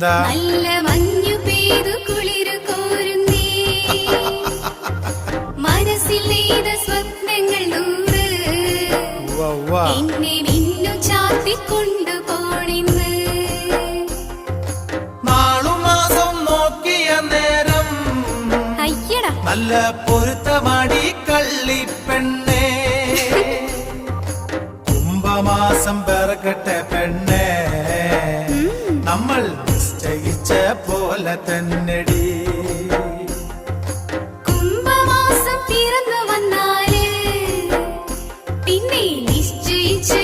എന്താ നല്ല മഞ്ഞു പെയ്തു കുളിരു കോരുന്നേ മനസ്സിൽ നെയ്ത സ്വപ്നങ്ങൾ നൂറ് എന്നെ മിന്നു ചാത്തിക്കൊണ്ടു പോണിന്ന് നാളുമാസം നോക്കിയ നേരം അയ്യടാ നല്ല പൊരുത്തമാടി കള്ളിപ്പെണ്ണേ കുംഭമാസം പിറക്കട്ടെ പെണ്ണേ നമ്മൾ നിശ്ചയിച്ച പോലെ തന്നെടി കുംഭമാസം പിറന്നു വന്നാല് പിന്നെ നിശ്ചയിച്ച്